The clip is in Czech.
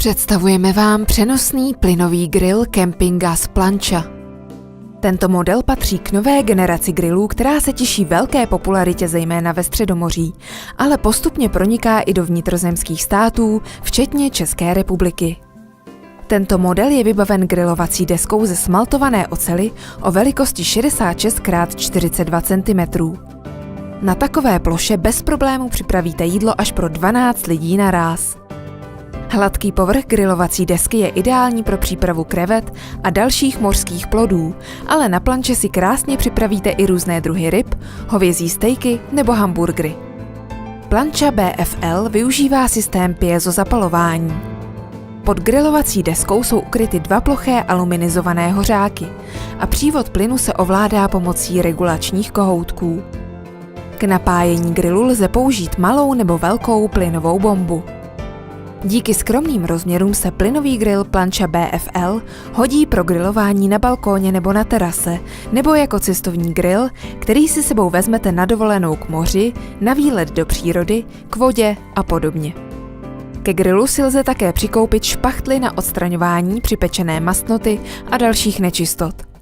Představujeme vám přenosný plynový grill Camping Gas Plancha. Tento model patří k nové generaci grillů, která se těší velké popularitě zejména ve Středomoří, ale postupně proniká i do vnitrozemských států, včetně České republiky. Tento model je vybaven grilovací deskou ze smaltované oceli o velikosti 66 x 42 cm. Na takové ploše bez problému připravíte jídlo až pro 12 lidí naráz. Hladký povrch grilovací desky je ideální pro přípravu krevet a dalších mořských plodů, ale na planče si krásně připravíte i různé druhy ryb, hovězí stejky nebo hamburgery. Plancha BFL využívá systém piezo zapalování. Pod grilovací deskou jsou ukryty dva ploché aluminizované hořáky a přívod plynu se ovládá pomocí regulačních kohoutků. K napájení grilu lze použít malou nebo velkou plynovou bombu. Díky skromným rozměrům se plynový grill Plancha BFL hodí pro grilování na balkóně nebo na terase, nebo jako cestovní grill, který si sebou vezmete na dovolenou k moři, na výlet do přírody, k vodě a podobně. Ke grilu si lze také přikoupit špachtly na odstraňování připečené mastnoty a dalších nečistot.